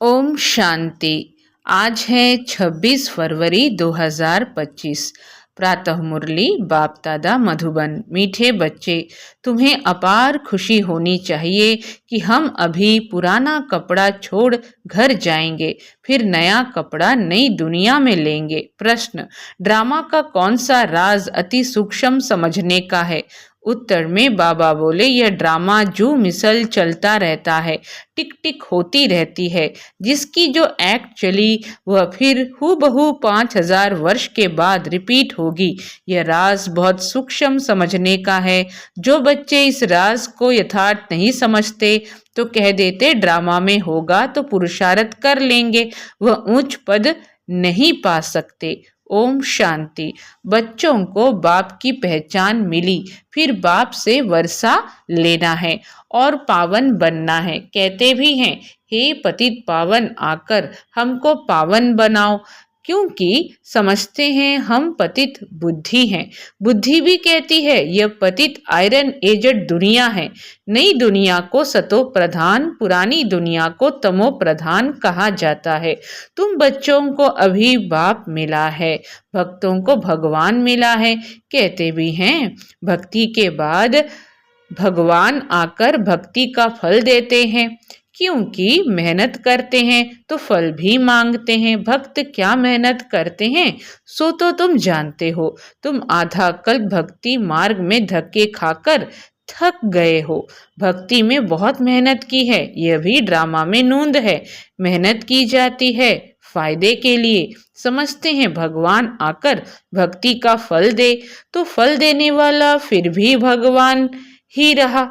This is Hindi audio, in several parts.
ओम शांति। आज है 26 फरवरी 2025। प्रातः मुरली बाप दादा मधुबन। मीठे बच्चे, तुम्हें अपार खुशी होनी चाहिए कि हम अभी पुराना कपड़ा छोड़ घर जाएंगे, फिर नया कपड़ा नई दुनिया में लेंगे। प्रश्न, ड्रामा का कौन सा राज अति सूक्ष्म समझने का है? उत्तर में बाबा बोले, यह ड्रामा जो मिसल चलता रहता है, टिक टिक होती रहती है, जिसकी जो एक्ट चली वह फिर हूबहू 5000 वर्ष के बाद रिपीट होगी। यह राज बहुत सूक्ष्म समझने का है। जो बच्चे इस राज को यथार्थ नहीं समझते तो कह देते ड्रामा में होगा तो पुरुषार्थ कर लेंगे, वह ऊंच पद नहीं पा सकते। ओम शांति। बच्चों को बाप की पहचान मिली, फिर बाप से वर्षा लेना है और पावन बनना है। कहते भी हैं, हे पतित पावन आकर हमको पावन बनाओ, क्योंकि समझते हैं हम पतित बुद्धि हैं। बुद्धि भी कहती है यह पतित आयरन एजेड दुनिया है। नई दुनिया को सतो प्रधान, पुरानी दुनिया को तमो प्रधान कहा जाता है। तुम बच्चों को अभी बाप मिला है, भक्तों को भगवान मिला है। कहते भी हैं भक्ति के बाद भगवान आकर भक्ति का फल देते हैं, क्योंकि मेहनत करते हैं तो फल भी मांगते हैं। भक्त क्या मेहनत करते हैं सो तो तुम जानते हो। तुम आधा कल्प भक्ति मार्ग में धक्के खाकर थक गए हो। भक्ति में बहुत मेहनत की है, यह भी ड्रामा में नूंद है। मेहनत की जाती है फायदे के लिए। समझते हैं भगवान आकर भक्ति का फल दे, तो फल देने वाला फिर भी भगवान ही रहा।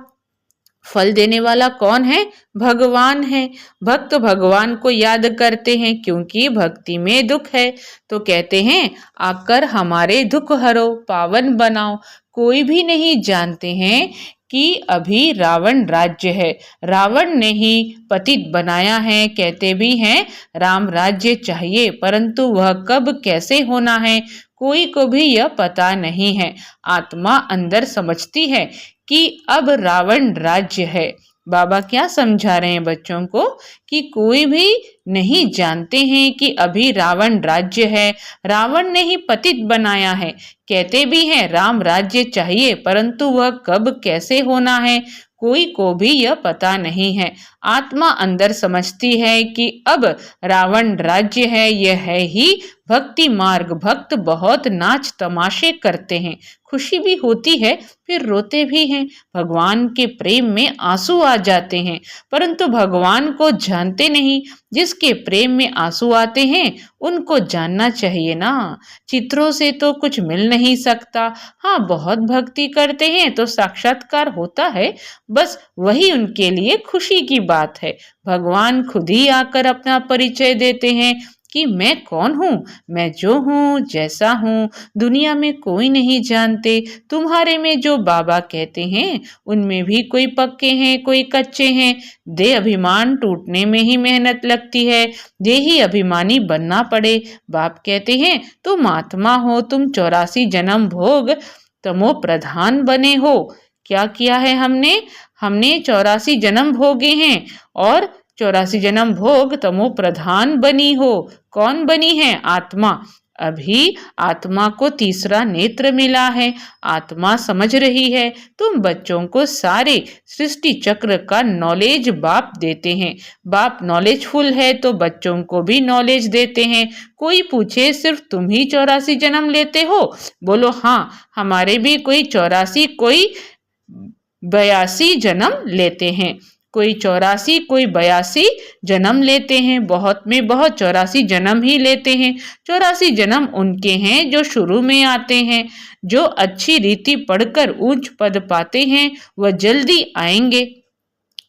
फल देने वाला कौन है? भगवान है। भक्त भगवान को याद करते हैं, क्योंकि भक्ति में दुख है तो कहते हैं आकर हमारे दुख हरो, पावन बनाओ। कोई भी नहीं जानते हैं कि अभी रावण राज्य है, रावण ने ही पतित बनाया है। कहते भी हैं राम राज्य चाहिए, परंतु वह कब कैसे होना है कोई को भी यह पता नहीं है। आत्मा अंदर समझती है कि अब रावण राज्य है। बाबा क्या समझा रहे हैं बच्चों को कि कोई भी नहीं जानते हैं कि अभी रावण राज्य है, रावण ने ही पतित बनाया है। कहते भी हैं राम राज्य चाहिए, परंतु वह कब कैसे होना है कोई को भी यह पता नहीं है। आत्मा अंदर समझती है कि अब रावण राज्य है, यह है ही भक्ति मार्ग। भक्त बहुत नाच तमाशे करते हैं, खुशी भी होती है, फिर रोते भी हैं। भगवान के प्रेम में आंसू आ जाते हैं, परंतु भगवान को जानते नहीं। जिसके प्रेम में आंसू आते हैं उनको जानना चाहिए ना। चित्रों से तो कुछ मिल नहीं सकता। हाँ, बहुत भक्ति करते हैं तो साक्षात्कार होता है, बस वही उनके लिए खुशी की बात है। भगवान खुद ही आकर अपना परिचय देते हैं कि मैं कौन हूँ, मैं जो हूँ जैसा हूँ दुनिया में कोई नहीं जानते। तुम्हारे में जो बाबा कहते हैं उनमें भी कोई पक्के हैं कोई कच्चे हैं। देह अभिमान टूटने में ही मेहनत लगती है, देही अभिमानी बनना पड़े। बाप कहते हैं तुम आत्मा हो, तुम 84 जन्म भोग तमो प्रधान बने हो। क्या किया है हमने? हमने 84 जन्म भोगे हैं और 84 जन्म भोग तमो प्रधान बनी हो। कौन बनी है? आत्मा। अभी आत्मा को तीसरा नेत्र मिला है, आत्मा समझ रही है। तुम बच्चों को सारे सृष्टि चक्र का नॉलेज बाप देते हैं। बाप नॉलेजफुल है तो बच्चों को भी नॉलेज देते हैं। कोई पूछे सिर्फ तुम ही 84 जन्म लेते हो? बोलो हाँ, हमारे भी कोई 84 कोई 82 जन्म लेते हैं। कोई 84 कोई 82 जन्म लेते हैं। बहुत में बहुत 84 जन्म ही लेते हैं। 84 जन्म उनके हैं जो शुरू में आते हैं। जो अच्छी रीति पढ़कर ऊंच पद पाते हैं वह जल्दी आएंगे।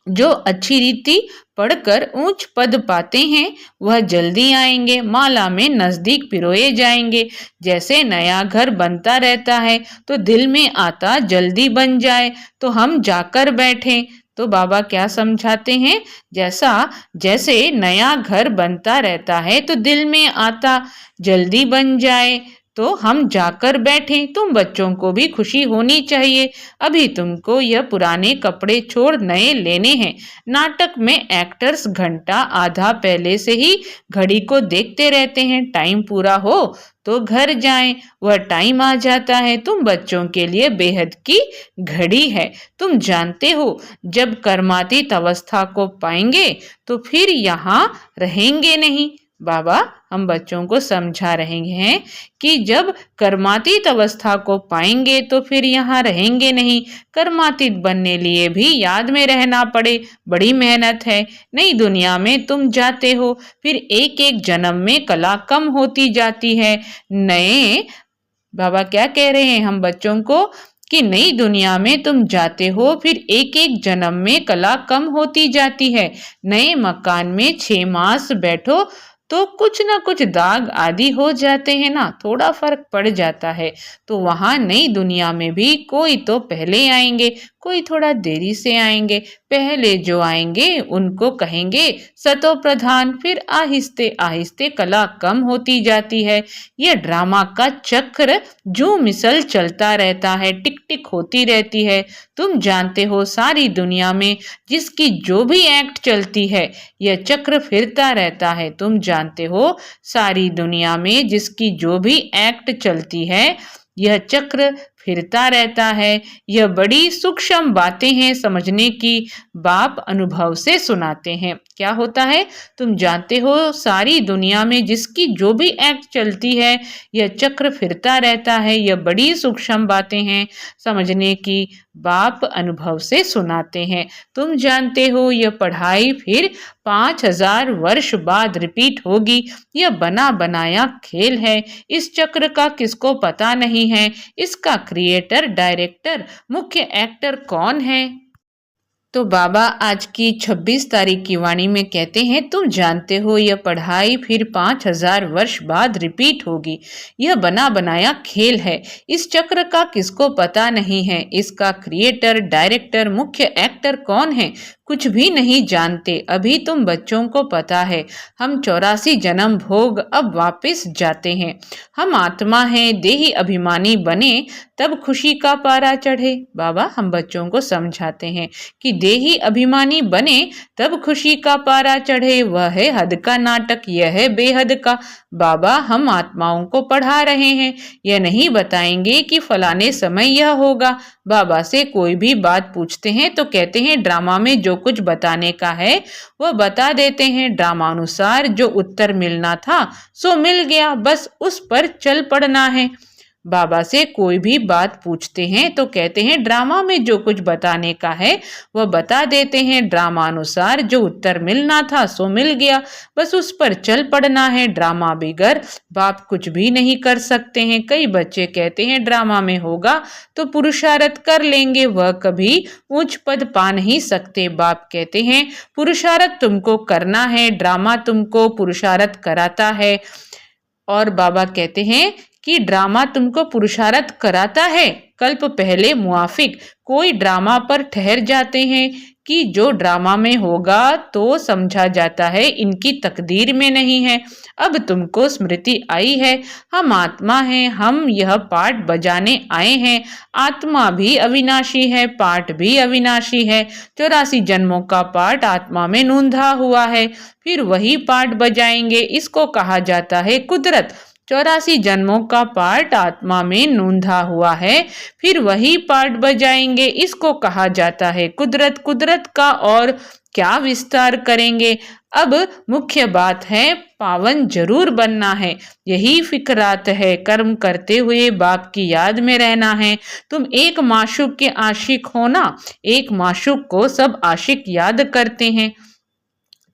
जो अच्छी रीति पढ़कर ऊंच पद पाते हैं वह जल्दी आएंगे, माला में नजदीक पिरोए जाएंगे। जैसे नया घर बनता रहता है तो दिल में आता जल्दी बन जाए तो हम जाकर बैठें। तो बाबा क्या समझाते हैं? जैसे नया घर बनता रहता है तो दिल में आता जल्दी बन जाए तो हम जाकर बैठें। तुम बच्चों को भी खुशी होनी चाहिए। अभी तुमको यह पुराने कपड़े छोड़ नए लेने हैं। नाटक में एक्टर्स घंटा आधा पहले से ही घड़ी को देखते रहते हैं। टाइम पूरा हो तो घर जाएं। वह टाइम आ जाता है। तुम बच्चों के लिए बेहद की घड़ी है। तुम जानते हो, जब कर्मातीत अवस्था को पाएंगे तो फिर यहाँ रहेंगे नहीं। बाबा हम बच्चों को समझा रहे हैं कि जब कर्मातीत अवस्था को पाएंगे तो फिर यहाँ रहेंगे नहीं। कर्मातीत बनने लिए भी याद में रहना पड़े, बड़ी मेहनत है। नई दुनिया में तुम जाते हो, फिर एक एक जन्म में कला कम होती जाती है। नए बाबा क्या कह रहे हैं हम बच्चों को कि नई दुनिया में तुम जाते हो, फिर एक एक जन्म में कला कम होती जाती है। नए मकान में 6 मास बैठो तो कुछ ना कुछ दाग आदि हो जाते हैं ना, थोड़ा फर्क पड़ जाता है। तो वहां नई दुनिया में भी कोई तो पहले आएंगे, कोई थोड़ा देरी से आएंगे। पहले जो आएंगे उनको कहेंगे सतो प्रधान। फिर आहिस्ते आहिस्ते कला कम होती जाती है। यह ड्रामा का चक्र जो मिसल चलता रहता है, टिक टिक होती रहती है। तुम जानते हो सारी दुनिया में जिसकी जो भी एक्ट चलती है, यह चक्र फिरता रहता है। तुम जानते हो सारी दुनिया में जिसकी जो भी एक्ट चलती है, यह चक्र फिरता रहता है। यह बड़ी सूक्ष्म बातें हैं समझने की। बाप अनुभव से सुनाते हैं। क्या होता है? तुम जानते हो सारी दुनिया में जिसकी जो भी एक्ट चलती है, यह चक्र फिरता रहता है। यह बड़ी सूक्ष्म बातें हैं समझने की। बाप अनुभव से सुनाते हैं। तुम जानते हो यह पढ़ाई फिर 5000 वर्ष बाद रिपीट होगी। यह बना बनाया खेल है। इस चक्र का किसको पता नहीं है। इसका क्रिएटर, डायरेक्टर, मुख्य एक्टर कौन है? तो बाबा आज की 26 तारीख की वाणी में कहते हैं, तुम जानते हो यह पढ़ाई फिर 5000 वर्ष बाद रिपीट होगी। यह बना बनाया खेल है। इस चक्र का किसको पता नहीं है। इसका क्रिएटर, डायरेक्टर, मुख्य एक्टर कौन है? कुछ भी नहीं जानते। अभी तुम बच्चों को पता है हम 84 जन्म भोग अब वापस जाते हैं। हम आत्मा हैं, देही अभिमानी बने तब खुशी का पारा चढ़े। बाबा हम बच्चों को समझाते हैं कि देही अभिमानी बने तब खुशी का पारा चढ़े। वह है हद का नाटक, यह है बेहद का। बाबा हम आत्माओं को पढ़ा रहे हैं, यह नहीं बताएंगे कि फलाने समय यह होगा। बाबा से कोई भी बात पूछते हैं तो कहते हैं ड्रामा में जो कुछ बताने का है वह बता देते हैं। ड्रामा अनुसार जो उत्तर मिलना था सो मिल गया, बस उस पर चल पड़ना है। बाबा से कोई भी बात पूछते हैं तो कहते हैं ड्रामा में जो कुछ बताने का है वह बता देते हैं। ड्रामा अनुसार जो उत्तर मिलना था सो मिल गया, बस उस पर चल पड़ना है। ड्रामा बिगर बाप कुछ भी नहीं कर सकते हैं। कई बच्चे कहते हैं ड्रामा में होगा तो पुरुषार्थ कर लेंगे, वह कभी ऊंच पद पा नहीं सकते। बाप कहते हैं पुरुषार्थ तुमको करना है, ड्रामा तुमको पुरुषार्थ कराता है। और बाबा कहते हैं कि ड्रामा तुमको पुरुषार्थ कराता है। कल्प पहले मुआफिक कोई ड्रामा पर ठहर जाते हैं कि जो ड्रामा में होगा तो समझा जाता है इनकी तकदीर में नहीं है। अब तुमको स्मृति आई है, हम आत्मा हैं, हम यह पाठ बजाने आए हैं। आत्मा भी अविनाशी है, पाठ भी अविनाशी है। 84 जन्मों का पाठ आत्मा में नूंधा हुआ है, फिर वही पाठ बजाएंगे। इसको कहा जाता है कुदरत। 84 जन्मों का पाठ आत्मा में नूंधा हुआ है, फिर वही पाठ बजाएंगे। इसको कहा जाता है कुदरत। कुदरत का और क्या विस्तार करेंगे। अब मुख्य बात है पावन जरूर बनना है, यही फिक्रात है। कर्म करते हुए बाप की याद में रहना है। तुम एक माशूक के आशिक हो ना, एक माशूक को सब आशिक याद करते हैं।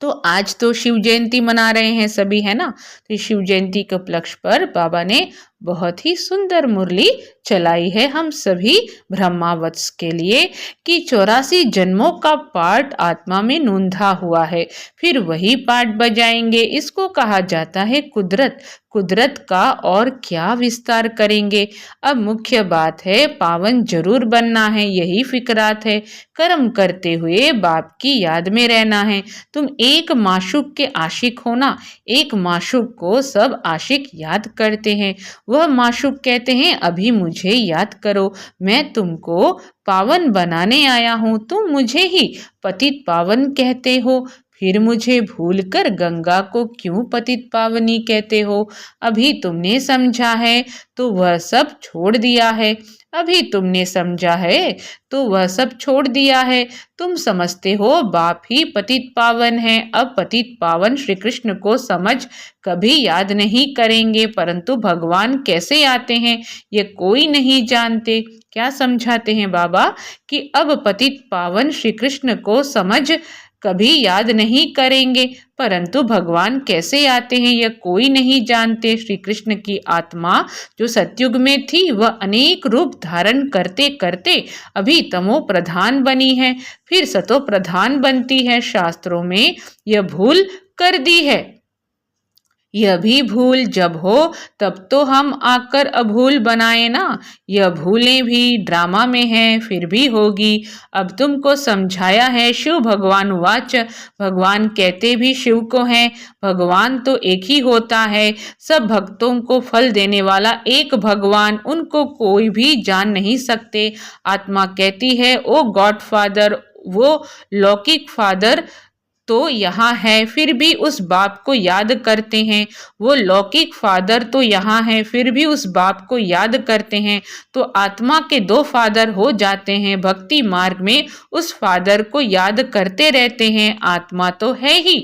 तो आज तो शिव जयंती मना रहे हैं सभी, है ना। तो शिव जयंती के उपलक्ष्य पर बाबा ने बहुत ही सुंदर मुरली चलाई है हम सभी ब्रह्मावत्स के लिए कि 84 जन्मों का पाठ आत्मा में नूंधा हुआ है, फिर वही पाठ बजाएंगे। इसको कहा जाता है कुदरत। कुदरत का और क्या विस्तार करेंगे। अब मुख्य बात है पावन जरूर बनना है, यही फिक्रात है। कर्म करते हुए बाप की याद में रहना है। तुम एक माशूक के आशिक हो ना, एक माशूक को सब आशिक याद करते हैं। वह माशूक कहते हैं, अभी मुझे याद करो, मैं तुमको पावन बनाने आया हूँ, तुम मुझे ही पतित पावन कहते हो, फिर मुझे भूलकर गंगा को क्यों पतित पावनी कहते हो? अभी तुमने समझा है तो वह सब छोड़ दिया है, अभी तुमने समझा है तो वह सब छोड़ दिया है। तुम समझते हो बाप ही पतित पावन है। अब पतित पावन श्री कृष्ण को समझ कभी याद नहीं करेंगे, परंतु भगवान कैसे आते हैं ये कोई नहीं जानते। क्या समझाते हैं बाबा कि अब पतित पावन श्री कृष्ण को समझ कभी याद नहीं करेंगे, परंतु भगवान कैसे आते हैं यह कोई नहीं जानते। श्री कृष्ण की आत्मा जो सतयुग में थी वह अनेक रूप धारण करते करते अभी तमो प्रधान बनी है, फिर सतो प्रधान बनती है। शास्त्रों में यह भूल कर दी है। यह भी भूल जब हो तब तो हम आकर अभूल बनाए ना। यह भूलें भी ड्रामा में हैं, फिर भी होगी। अब तुमको समझाया है। शिव भगवान वाच, भगवान कहते भी शिव को हैं। भगवान तो एक ही होता है, सब भक्तों को फल देने वाला एक भगवान, उनको कोई भी जान नहीं सकते। आत्मा कहती है ओ गॉड फादर, वो लौकिक फादर तो यहाँ है, फिर भी उस बाप को याद करते हैं। वो लौकिक फादर तो यहाँ है, फिर भी उस बाप को याद करते हैं। तो आत्मा के दो फादर हो जाते हैं। भक्ति मार्ग में उस फादर को याद करते रहते हैं। आत्मा तो है ही।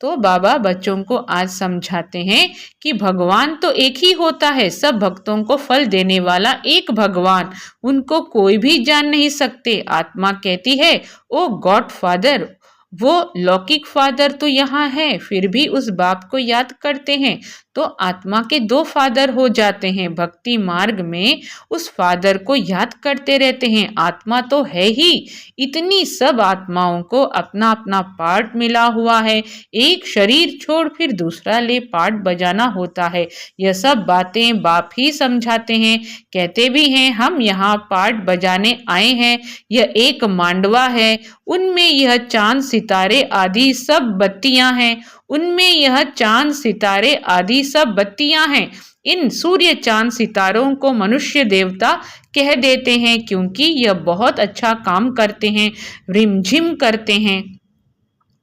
तो बाबा बच्चों को आज समझाते हैं कि भगवान तो एक ही होता है, सब भक्तों को फल देने वाला एक भगवान, उनको कोई भी जान नहीं सकते। आत्मा कहती है ओ गॉड फादर, वो लौकिक फादर तो यहाँ है, फिर भी उस बाप को याद करते हैं। तो आत्मा के दो फादर हो जाते हैं। भक्ति मार्ग में उस फादर को याद करते रहते हैं। आत्मा तो है ही। इतनी सब आत्माओं को अपना अपना पार्ट मिला हुआ है। एक शरीर छोड़ फिर दूसरा ले पार्ट बजाना होता है। यह सब बातें बाप ही समझाते हैं। कहते भी हैं हम यहाँ पार्ट बजाने आए हैं। यह एक मांडवा है, उनमें यह चांद सितारे आदि सब बत्तियां हैं। उनमें यह चांद सितारे आदि सब बत्तियां हैं। इन सूर्य चांद सितारों को मनुष्य देवता कह देते हैं, क्योंकि यह बहुत अच्छा काम करते हैं, रिमझिम करते हैं।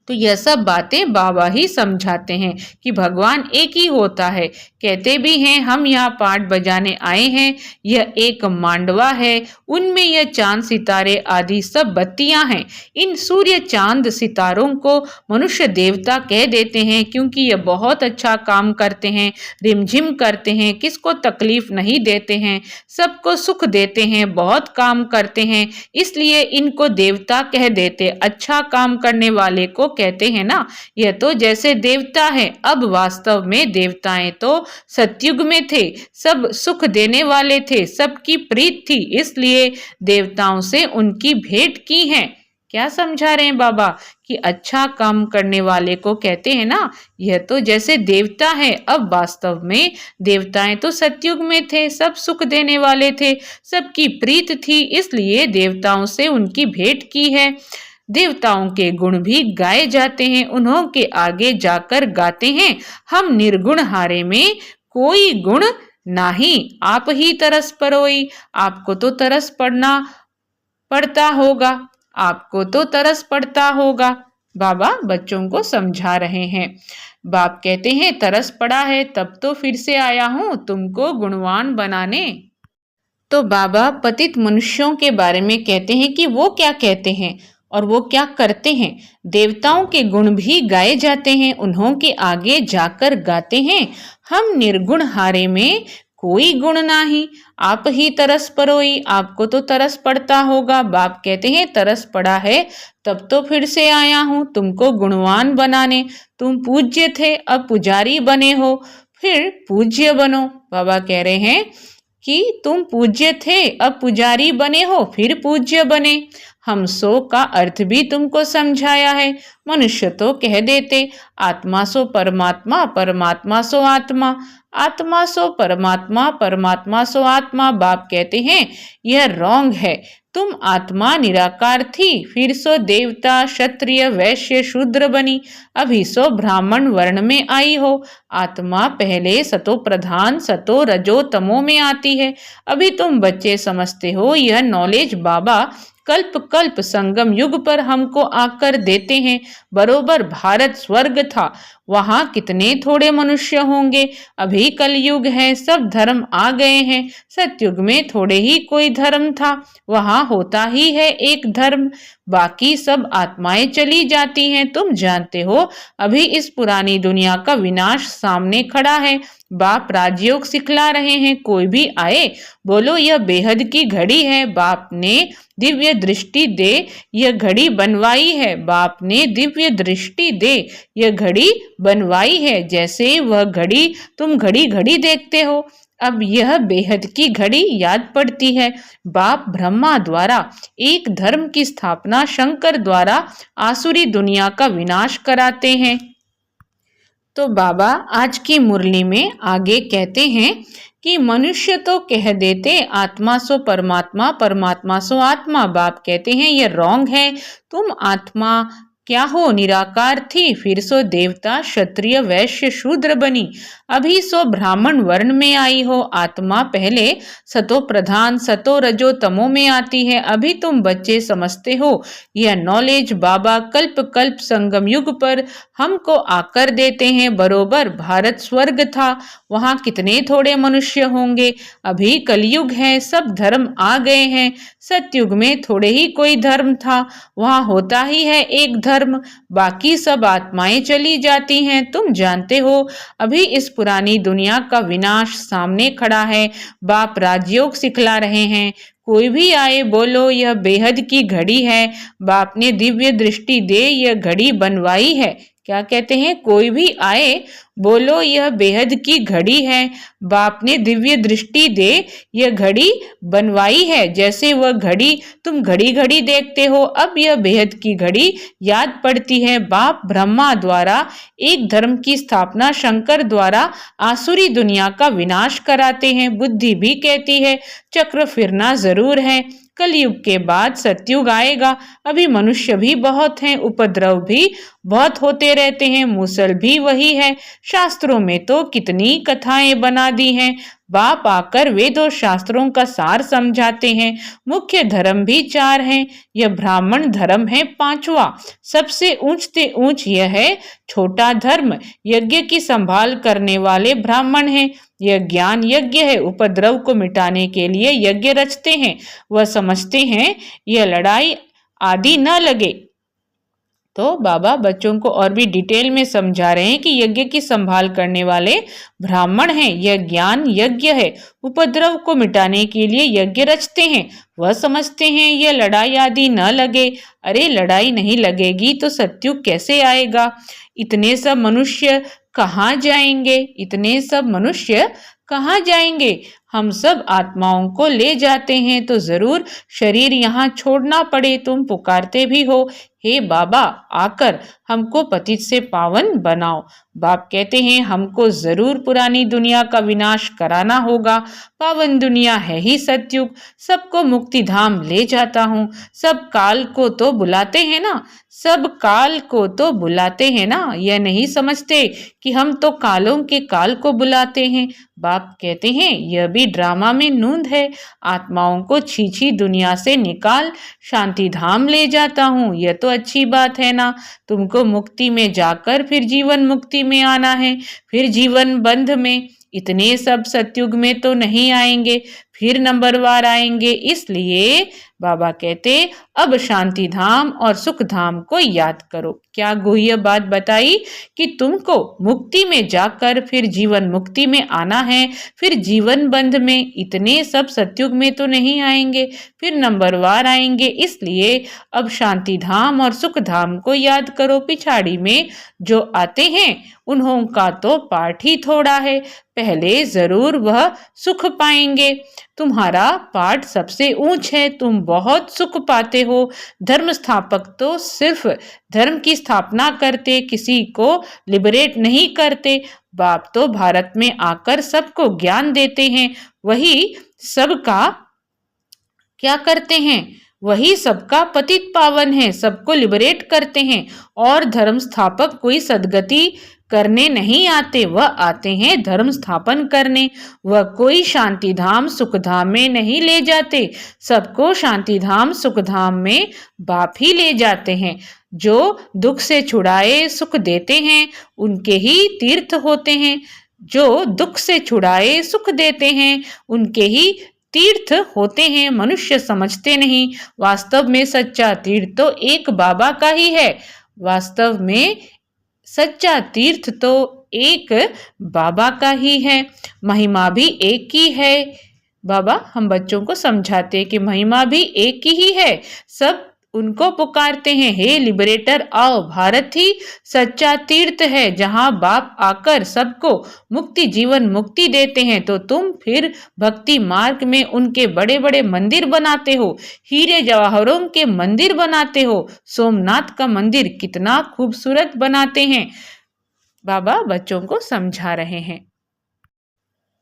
तो यह सब बातें बाबा ही समझाते हैं कि भगवान एक ही होता है। कहते भी हैं हम यहाँ पाठ बजाने आए हैं। यह एक मांडवा है, उनमें यह चांद सितारे आदि सब बत्तियां हैं। इन सूर्य चांद सितारों को मनुष्य देवता कह देते हैं, क्योंकि यह बहुत अच्छा काम करते हैं, रिमझिम करते हैं, किसको तकलीफ नहीं देते हैं, सबको सुख देते हैं, बहुत काम करते हैं, इसलिए इनको देवता कह देते। अच्छा काम करने वाले को कहते हैं ना। यह तो जैसे देवता है। अब वास्तव में देवताएं तो सतयुग में थे, सब सुख देने वाले थे, सबकी प्रीत थी, इसलिए देवताओं से उनकी भेंट की है। क्या समझा रहे हैं बाबा कि अच्छा काम करने वाले को कहते हैं ना। यह तो जैसे देवता है। अब वास्तव में देवताएं तो सतयुग में थे, सब सुख देने वाले थे, सबकी प्रीत थी, इसलिए देवताओं से उनकी भेंट की है। देवताओं के गुण भी गाए जाते हैं, उन्हों के आगे जाकर गाते हैं हम निर्गुण हारे में कोई गुण नाही, आप ही तरस परोई। आपको तो तरस पड़ता होगा, आपको तो तरस पड़ता होगा। बाबा बच्चों को समझा रहे हैं। बाप कहते हैं तरस पड़ा है तब तो फिर से आया हूं तुमको गुणवान बनाने। तो बाबा पतित मनुष्यों के बारे में कहते हैं कि वो क्या कहते हैं और वो क्या करते हैं। देवताओं के गुण भी गाए जाते हैं, उन्हों के आगे जाकर गाते हैं हम निर्गुण हारे में कोई गुण नाही, आप ही तरस परोई। आपको तो तरस पड़ता होगा। बाप कहते हैं तरस पड़ा है तब तो फिर से आया हूं तुमको गुणवान बनाने। तुम पूज्य थे, अब पुजारी बने हो, फिर पूज्य बनो। बाबा कह रहे हैं कि तुम पूज्य थे, अब पुजारी बने हो, फिर पूज्य बने। हम सो का अर्थ भी तुमको समझाया है। मनुष्य तो कह देते आत्मा सो परमात्मा, परमात्मा सो आत्मा, आत्मा सो परमात्मा, परमात्मा सो आत्मा। बाप कहते हैं यह रॉन्ग है। तुम आत्मा निराकार थी, फिर सो देवता, क्षत्रिय, वैश्य, शूद्र बनी, अभी सो ब्राह्मण वर्ण में आई हो। आत्मा पहले सतो प्रधान, सतो रजो तमो में आती है। अभी तुम बच्चे समझते हो यह नॉलेज बाबा कल्प कल्प संगम युग पर हमको आकर देते हैं। बरोबर भारत स्वर्ग था, वहां कितने थोड़े मनुष्य होंगे। अभी कलयुग है, सब धर्म आ गए हैं। सतयुग में थोड़े ही कोई धर्म था, वहां होता ही है एक धर्म, बाकी सब आत्माएं चली जाती हैं। तुम जानते हो अभी इस पुरानी दुनिया का विनाश सामने खड़ा है। बाप राजयोग सिखला रहे हैं, कोई भी आए बोलो यह बेहद की घड़ी है, बाप ने दिव्य दृष्टि दे यह घड़ी बनवाई है, बाप ने दिव्य दृष्टि दे यह घड़ी बनवाई है। जैसे वह घड़ी तुम घड़ी घड़ी देखते हो, अब यह बेहद की घड़ी याद पड़ती है। बाप ब्रह्मा द्वारा एक धर्म की स्थापना, शंकर द्वारा आसुरी दुनिया का विनाश कराते हैं। तो बाबा आज की मुरली में आगे कहते हैं कि मनुष्य तो कह देते आत्मा सो परमात्मा, परमात्मा सो आत्मा। बाप कहते हैं यह रॉन्ग है। तुम आत्मा क्या हो? निराकार थी, फिर सो देवता, क्षत्रिय, वैश्य, शूद्र बनी, अभी सो ब्राह्मण वर्ण में आई हो। आत्मा पहले सतो प्रधान, सतो रजो तमो में आती है। अभी तुम बच्चे समझते हो यह नॉलेज बाबा कल्प कल्प संगम युग पर हमको आकर देते हैं। बरोबर भारत स्वर्ग था, वहां कितने थोड़े मनुष्य होंगे। अभी कलयुग है, सब धर्म आ गए हैं। सतयुग में थोड़े ही कोई धर्म था, वहां होता ही है एक धर्म, बाकी सब आत्माएं चली जाती हैं। तुम जानते हो अभी इस पुरानी दुनिया का विनाश सामने खड़ा है। बाप राजयोग सिखला रहे हैं, कोई भी आए बोलो यह बेहद की घड़ी है, बाप ने दिव्य दृष्टि दे यह घड़ी बनवाई है। क्या कहते हैं? कोई भी आए बोलो यह बेहद की घड़ी है, बाप ने दिव्य दृष्टि दे यह घड़ी बनवाई है। जैसे वह घड़ी तुम घड़ी घड़ी देखते हो, अब यह बेहद की घड़ी याद पड़ती है। बाप ब्रह्मा द्वारा एक धर्म की स्थापना, शंकर द्वारा आसुरी दुनिया का विनाश कराते हैं। बुद्धि भी कहती है चक्र फिरना जरूर है। कलयुग के बाद सतयुग आएगा। अभी मनुष्य भी बहुत हैं, उपद्रव भी बहुत होते रहते हैं, मूसल भी वही है। शास्त्रों में तो कितनी कथाएं बना दी हैं। बाप आकर वेदों शास्त्रों का सार समझाते हैं। मुख्य धर्म भी 4 हैं, यह ब्राह्मण धर्म है 5वां। सबसे ऊंचते ऊंच यह है छोटा धर्म, यज्ञ की संभाल करने वाले ब्राह्मण हैं। यह ज्ञान यज्ञ है, उपद्रव को मिटाने के लिए यज्ञ रचते हैं। वह समझते हैं यह लड़ाई आदि न लगे। तो बाबा बच्चों को और भी डिटेल में समझा रहे हैं कि यज्ञ की संभाल करने वाले ब्राह्मण हैं। यह ज्ञान यज्ञ है, उपद्रव को मिटाने के लिए यज्ञ रचते हैं। वह समझते हैं यह लड़ाई आदि न लगे। अरे लड़ाई नहीं लगेगी तो सतयुग कैसे आएगा? इतने सब मनुष्य कहाँ जाएंगे? इतने सब मनुष्य कहाँ जाएंगे? हम सब आत्माओं को ले जाते हैं तो जरूर शरीर यहाँ छोड़ना पड़े। तुम पुकारते भी हो हे बाबा आकर हमको पतित से पावन बनाओ। बाप कहते हैं हमको जरूर पुरानी दुनिया का विनाश कराना होगा। पावन दुनिया है ही सतयुग, सबको मुक्ति धाम ले जाता हूँ। सब काल को तो बुलाते हैं ना, सब काल को तो बुलाते हैं ना। यह नहीं समझते कि हम तो कालों के काल को बुलाते हैं। बाप कहते हैं यह भी ड्रामा में नूंद है। आत्माओं को छीछी दुनिया से निकाल शांति धाम ले जाता हूँ, यह तो अच्छी बात है ना। तुमको मुक्ति में जाकर फिर जीवन मुक्ति में आना है, फिर जीवन बंध में। इतने सब सतयुग में तो नहीं आएंगे, फिर नंबरवार आएंगे। इसलिए बाबा कहते अब शांति धाम और सुख धाम को याद करो। क्या गुह्य बात बताई कि तुमको मुक्ति में जाकर फिर जीवन मुक्ति में आना है, फिर जीवन बंध में। इतने सब सतयुग में तो नहीं आएंगे, फिर नंबरवार आएंगे। इसलिए अब शांति धाम और सुख धाम को याद करो। पिछाड़ी में जो आते हैं उन्हों का तो पाठ ही थोड़ा है, पहले जरूर वह सुख पाएंगे। तुम्हारा पाठ सबसे ऊंच है, तुम बहुत सुख पाते हो। धर्म स्थापक तो सिर्फ धर्म की स्थापना करते, किसी को लिबरेट नहीं करते। बाप तो भारत में आकर सबको ज्ञान देते हैं, वही सबका क्या करते हैं? वही सबका पतित पावन है, सबको लिबरेट करते हैं। और धर्म स्थापक कोई सदगति करने नहीं आते, वह आते हैं धर्म स्थापन करने। वह कोई शांति धाम सुख धाम में नहीं ले जाते, सबको शांति धाम सुख धाम में बाप ही ले जाते हैं। जो दुख से छुड़ाए सुख देते हैं, उनके ही तीर्थ होते हैं। जो दुख से छुड़ाए सुख देते हैं, उनके ही तीर्थ होते हैं। मनुष्य समझते नहीं, वास्तव में सच्चा तीर्थ तो एक बाबा का ही है। वास्तव में सच्चा तीर्थ तो एक बाबा का ही है, महिमा भी एक ही है। बाबा हम बच्चों को समझाते हैं कि महिमा भी एक ही है। सब उनको पुकारते हैं, हे लिबरेटर आओ। भारत ही सच्चा तीर्थ है, जहां बाप आकर सबको मुक्ति जीवन मुक्ति देते हैं। तो तुम फिर भक्ति मार्ग में उनके बड़े बड़े मंदिर बनाते हो, हीरे जवाहरों के मंदिर बनाते हो। सोमनाथ का मंदिर कितना खूबसूरत बनाते हैं। बाबा बच्चों को समझा रहे हैं।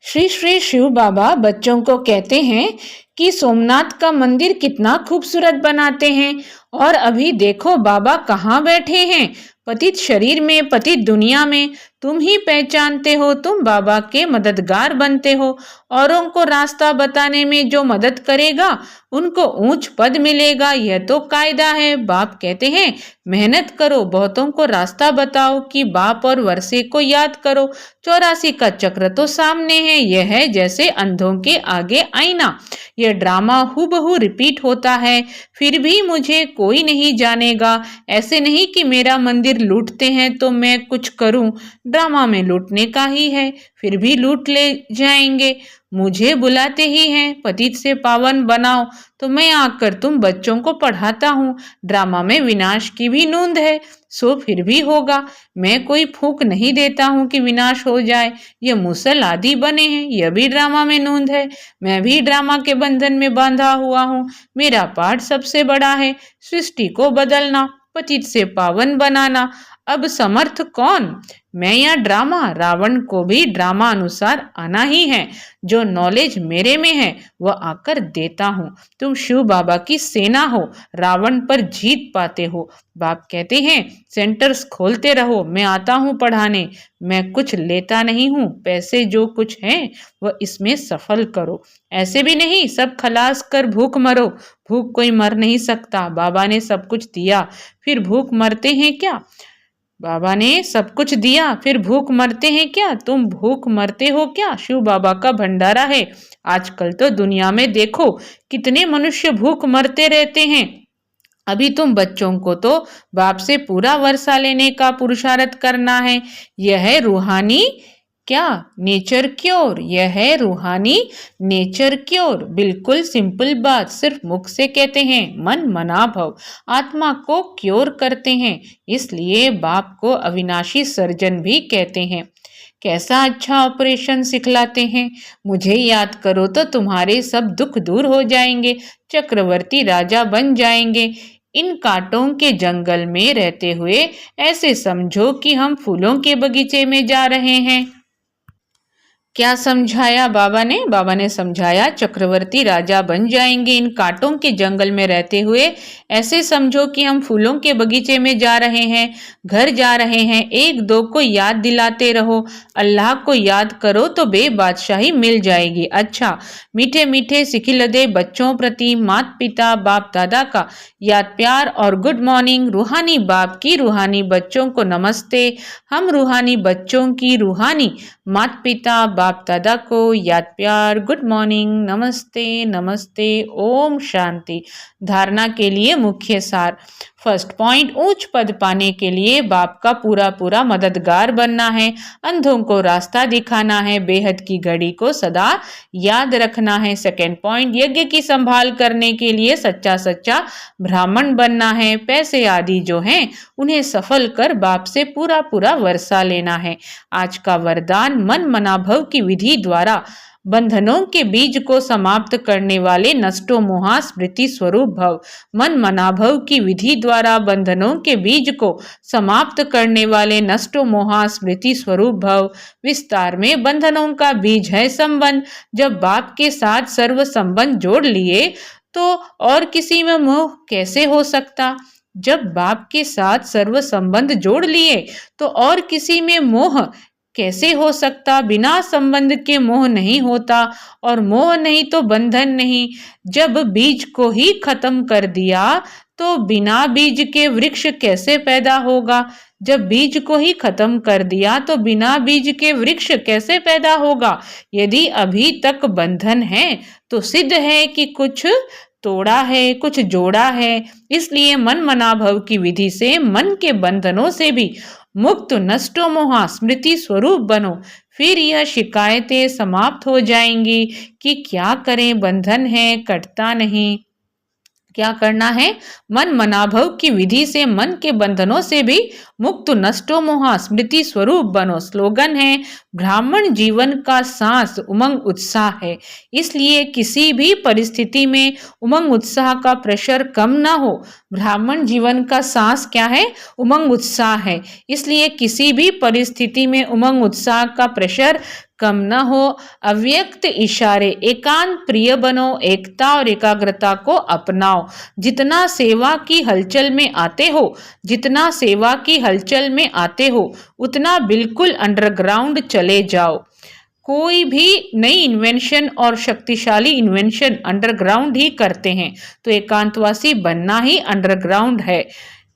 श्री श्री शिव बाबा बच्चों को कहते हैं कि सोमनाथ का मंदिर कितना खूबसूरत बनाते हैं। और अभी देखो बाबा कहाँ बैठे हैं, पतित शरीर में, पतित दुनिया में। तुम ही पहचानते हो, तुम बाबा के मददगार बनते हो। औरों को रास्ता बताने में जो मदद करेगा उनको ऊंच पद मिलेगा, यह तो कायदा है। बाप कहते हैं मेहनत करो, बहुतों को रास्ता बताओ कि बाप और वर्षे को याद करो। 84 का चक्र तो सामने है, यह है जैसे अंधों के आगे आईना। यह ड्रामा हूबहू रिपीट होता है, फिर भी मुझे कोई नहीं जानेगा। ऐसे नहीं कि मेरा मंदिर लूटते हैं तो मैं कुछ करूं, ड्रामा में लूटने का ही है, फिर भी लूट ले जाएंगे। मुझे बुलाते ही हैं, पतित से पावन बनाओ, तो मैं आकर तुम बच्चों को पढ़ाता हूँ। ड्रामा में विनाश की भी नूंद है, सो फिर भी होगा। मैं कोई फूंक नहीं देता हूँ कि विनाश हो जाए। ये मूसल आदि बने हैं, यह भी ड्रामा में नूंद है। मैं भी ड्रामा के बंधन में बांधा हुआ हूँ। मेरा पाठ सबसे बड़ा है, सृष्टि को बदलना, पतित से पावन बनाना। अब समर्थ कौन, मैं या ड्रामा? रावण को भी ड्रामा अनुसार आना ही है। जो नॉलेज मेरे में है वह आकर देता हूँ। तुम शिव बाबा की सेना हो, रावण पर जीत पाते हो। बाप कहते हैं सेंटर्स खोलते रहो, मैं आता हूँ पढ़ाने। मैं कुछ लेता नहीं हूँ, पैसे जो कुछ हैं वह इसमें सफल करो। ऐसे भी नहीं सब खलास कर भूख मरो, भूख कोई मर नहीं सकता। बाबा ने सब कुछ दिया, फिर भूख मरते हैं क्या? बाबा ने सब कुछ दिया, फिर भूख मरते हैं क्या? तुम भूख मरते हो क्या? शिव बाबा का भंडारा है। आजकल तो दुनिया में देखो कितने मनुष्य भूख मरते रहते हैं। अभी तुम बच्चों को तो बाप से पूरा वर्षा लेने का पुरुषार्थ करना है। यह है रूहानी क्या नेचर क्योर, यह है रूहानी नेचर क्योर। बिल्कुल सिंपल बात, सिर्फ मुख से कहते हैं, मन मना भव आत्मा को क्योर करते हैं। इसलिए बाप को अविनाशी सर्जन भी कहते हैं। कैसा अच्छा ऑपरेशन सिखलाते हैं। मुझे याद करो तो तुम्हारे सब दुख दूर हो जाएंगे, चक्रवर्ती राजा बन जाएंगे। इन कांटों के जंगल में रहते हुए ऐसे समझो कि हम फूलों के बगीचे में जा रहे हैं। क्या समझाया बाबा ने? बाबा ने समझाया चक्रवर्ती राजा बन जाएंगे इन कांटों के जंगल में रहते हुए। ऐसे समझो कि हम फूलों के बगीचे में जा रहे हैं, घर जा रहे हैं। एक दो को याद दिलाते रहो, अल्लाह को याद करो तो बेबादशाही मिल जाएगी। अच्छा मीठे मीठे सिखिलदे बच्चों प्रति माता पिता बाप दादा का याद प्यार और गुड मॉर्निंग। रूहानी बाप की रूहानी बच्चों को नमस्ते। हम रूहानी बच्चों की रूहानी माता पिता बाप दादा को याद प्यार, गुड मॉर्निंग, नमस्ते नमस्ते, ओम शांति। धारणा के लिए मुख्य सार। फर्स्ट पॉइंट, उच्च पद पाने के लिए बाप का पूरा पूरा मददगार बनना है, अंधों को रास्ता दिखाना है, बेहद की घड़ी को सदा याद रखना है। सेकेंड पॉइंट, यज्ञ की संभाल करने के लिए सच्चा सच्चा ब्राह्मण बनना है। पैसे आदि जो हैं उन्हें सफल कर बाप से पूरा पूरा वर्षा लेना है। आज का वरदान, मन मनाभव की विधि द्वारा बंधनों के बीज को समाप्त करने वाले नष्टो मोहा स्मृति स्वरूप भव। मन मनाभव की विधि द्वारा बंधनों के बीज को समाप्त करने वाले नष्टो मोहा स्मृति स्वरूप भव। विस्तार में बंधनों का बीज है संबंध। जब बाप के साथ सर्व संबंध जोड़ लिए तो और किसी में मोह कैसे हो सकता। जब बाप के साथ सर्व संबंध जोड़ लिए तो और किसी में मोह कैसे हो सकता। बिना संबंध के मोह नहीं होता और मोह नहीं तो बंधन नहीं। जब बीज को ही खत्म कर दिया तो बिना बीज के वृक्ष कैसे पैदा होगा। जब बीज को ही खत्म कर दिया तो बिना बीज के वृक्ष कैसे पैदा होगा। यदि अभी तक बंधन है तो सिद्ध है कि कुछ तोड़ा है, कुछ जोड़ा है। इसलिए मन मना भव की विधि से मन के बंधनों से भी मुक्त नष्टो मोहा स्मृति स्वरूप बनो। फिर यह शिकायतें समाप्त हो जाएंगी कि क्या करें, बंधन है, कटता नहीं। क्या करना है, मन मनाभव की विधि से मन के बंधनों से भी मुक्त नष्टो मोहा स्मृति स्वरूप बनो। स्लोगन है, ब्राह्मण जीवन का सांस उमंग उत्साह है। इसलिए किसी भी परिस्थिति में उमंग उत्साह का प्रेशर कम ना हो। ब्राह्मण जीवन का सांस क्या है, उमंग उत्साह है। इसलिए किसी भी परिस्थिति में उमंग उत्साह का प्रेशर कम न हो। अव्यक्त इशारे एकांत प्रिय बनो, एकता और एकाग्रता को अपनाओ। जितना सेवा की हलचल में आते हो, जितना सेवा की हलचल में आते हो, उतना बिल्कुल अंडरग्राउंड चले जाओ। कोई भी नई इन्वेंशन और शक्तिशाली इन्वेंशन अंडरग्राउंड ही करते हैं, तो एकांतवासी बनना ही अंडरग्राउंड है।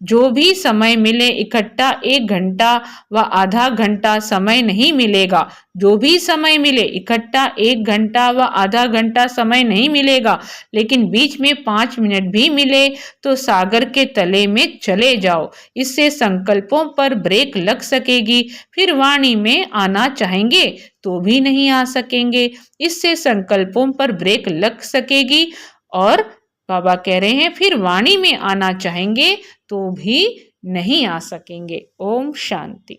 जो भी समय मिले, इकट्ठा 1 घंटा व आधा घंटा समय नहीं मिलेगा। जो भी समय मिले, इकट्ठा 1 घंटा व आधा घंटा समय नहीं मिलेगा, लेकिन बीच में 5 मिनट भी मिले तो सागर के तले में चले जाओ। इससे संकल्पों पर ब्रेक लग सकेगी। फिर वाणी में आना चाहेंगे तो भी नहीं आ सकेंगे। इससे संकल्पों पर ब्रेक लग सकेगी और बाबा कह रहे हैं फिर वाणी में आना चाहेंगे तो भी नहीं आ सकेंगे। ओम शांति।